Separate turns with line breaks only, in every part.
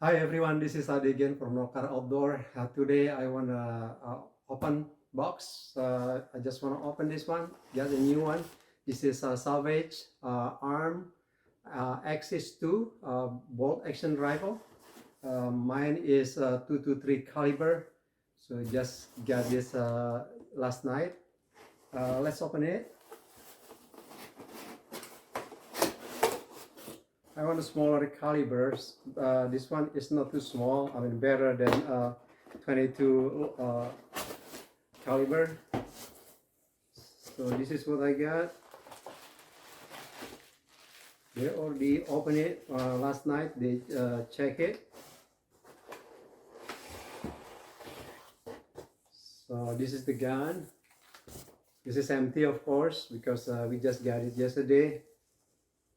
Hi everyone, this is Adi again from Local Outdoor. Today I want to open box. I just want to open this one, get a new one. This is a Savage Arm Axis 2 bolt action rifle. Mine is 223 caliber, so just got this last night. Let's open it. I want a smaller calibers. This one is not too small. I mean, better than 22 caliber. So this is what I got. They already opened it last night. They check it. So this is the gun. This is empty, of course, because we just got it yesterday.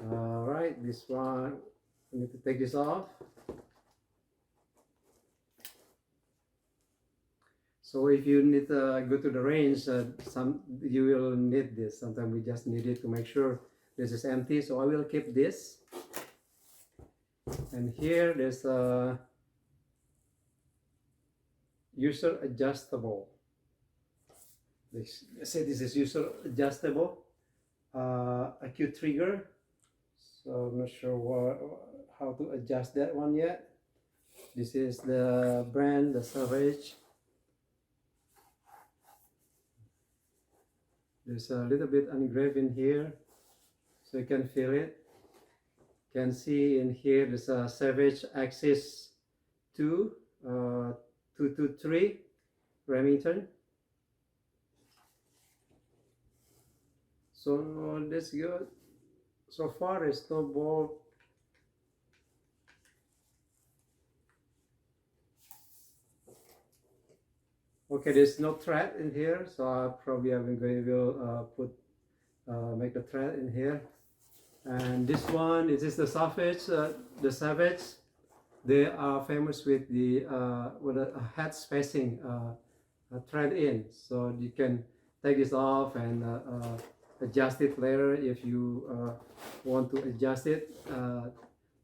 Alright, this one, I need to take this off. So if you need to go to the range, you will need this. Sometimes we just need it to make sure this is empty. So I will keep this. And here there's a user adjustable. They say this is user adjustable. AccuTrigger. So I'm not sure how to adjust that one yet. This is the brand, the Savage. There's a little bit engraved in here, so you can feel it. You can see in here there's a Savage Axis 2, 223 Remington. So that's good. So far, there's no bolt. Okay, there's no thread in here, so I probably am going to make the thread in here. And this one, this is the Savage. The Savage, they are famous with the Headspacing thread in, so you can take this off and adjust it later if you want to adjust it,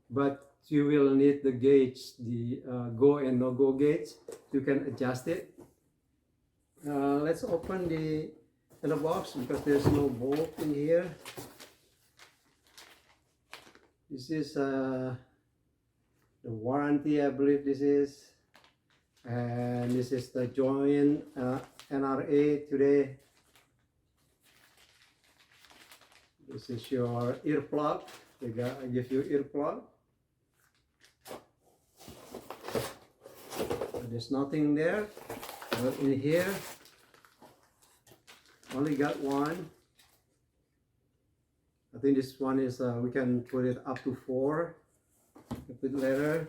but you will need the gauge, the go and no go gauge. You can adjust it. Let's open the box because there's no bolt in here. This is the warranty, I believe this is, and this is the joint NRA today. This is your earplug. I give you earplug. There's nothing there. But in here, only got one. I think this one is we can put it up to 4. A bit later.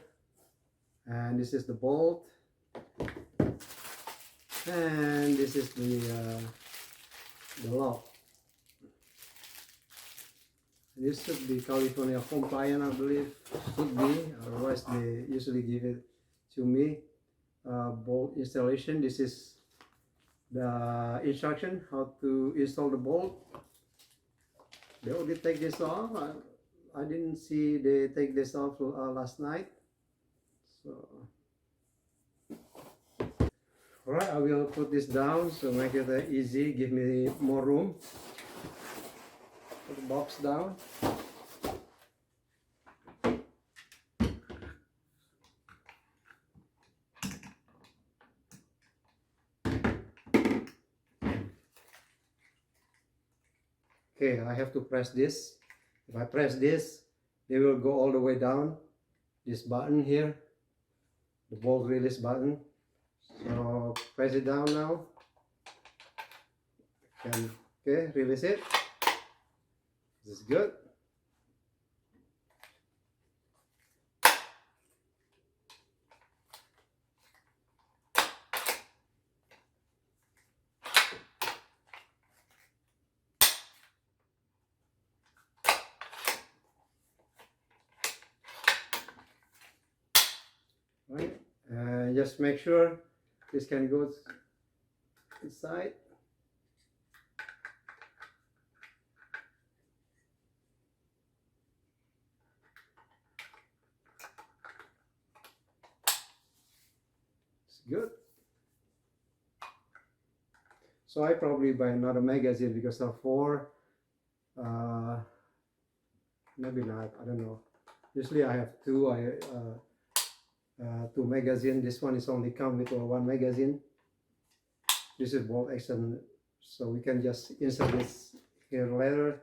And this is the bolt. And this is the lock. This should be California compliant, I believe. Should be, otherwise they usually give it to me. Bolt installation. This is the instruction how to install the bolt. They already take this off. I didn't see they take this off last night. So, alright, I will put this down so make it easy. Give me more room. Put the box down. Okay, I have to press this. If I press this, they will go all the way down. This button here, the bolt release button. So press it down now. Okay, release it. This is good. Right, just make sure this can go inside. good. So I probably buy another magazine because of 4. Maybe not. I don't know. Usually I have 2. 2 magazine. This one is only come with 1 magazine. This is bolt action, so we can just insert this here later.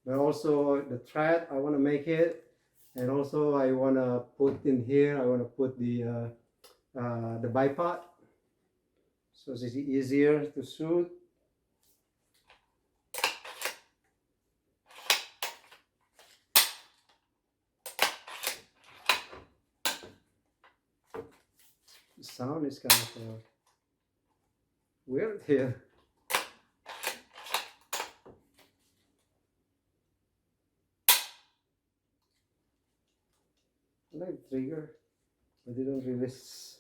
But also the thread, I want to make it, and also I want to put in here. I want to put the bipod, so it's easier to shoot. The sound is kind of weird here. I like the trigger, but they don't release.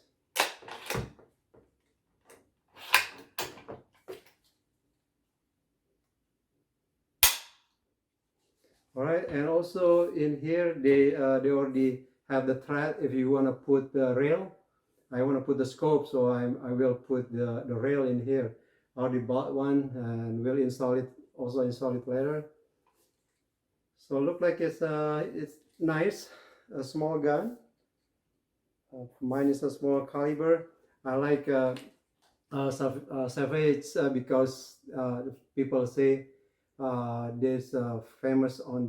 All right, and also in here they already have the thread. If you want to put the rail, I want to put the scope, so I will put the rail in here. I already bought one and will install it. Also install it later. So look like it's nice, a small gun. Mine is a small caliber. I like Savage because people say this famous on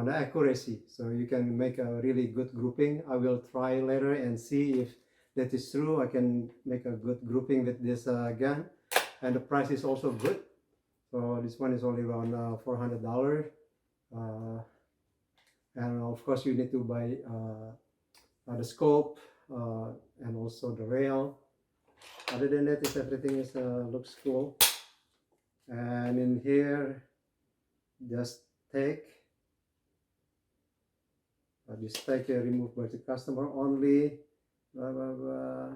the accuracy, so you can make a really good grouping. I will try later and see if that is true. I can make a good grouping with this gun, and the price is also good. So this one is only around $400, and of course you need to buy the scope and also the rail. Other than that, everything is looks cool. And in here, just take this take removed by the customer only. Blah, blah, blah.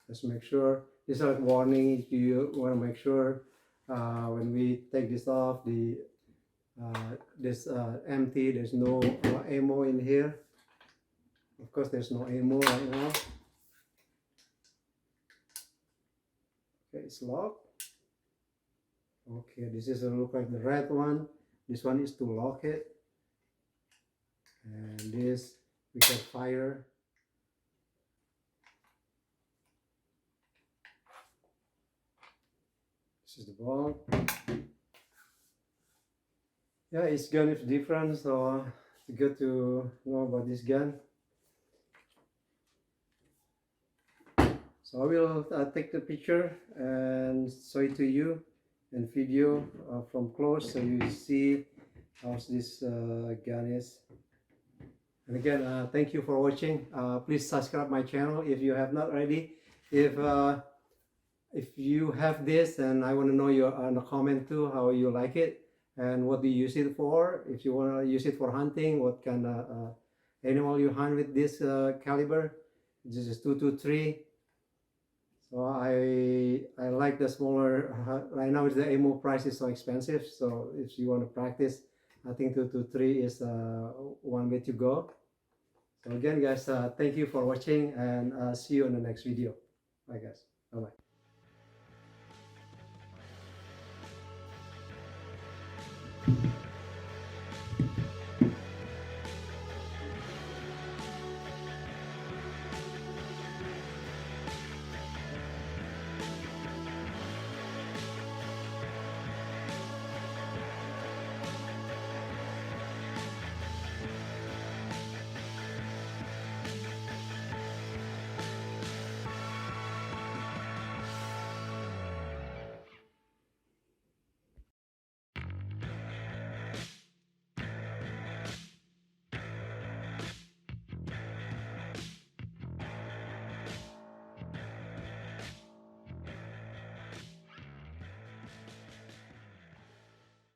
Just make sure. This is a warning. If you want to make sure when we take this off, this empty. There's no ammo in here. Of course, there's no ammo right now. Okay, it's locked. Okay, this is a look like the red one. This one is to lock it, and this we can fire. This is the ball. Yeah, each gun is different, so it's good to know about this gun. So I will take the picture and show it to you and video from close, so you see how this gun is. And again, thank you for watching. Please subscribe my channel if you have not already. If you have this, and I want to know your on the comment too, how you like it and what do you use it for. If you want to use it for hunting, what kind of animal you hunt with this caliber. This is 223. So I like the smaller. Right now, the ammo price is so expensive. So if you want to practice, I think 223 is one way to go. So again, guys, thank you for watching, and see you in the next video. Bye, guys. Bye bye.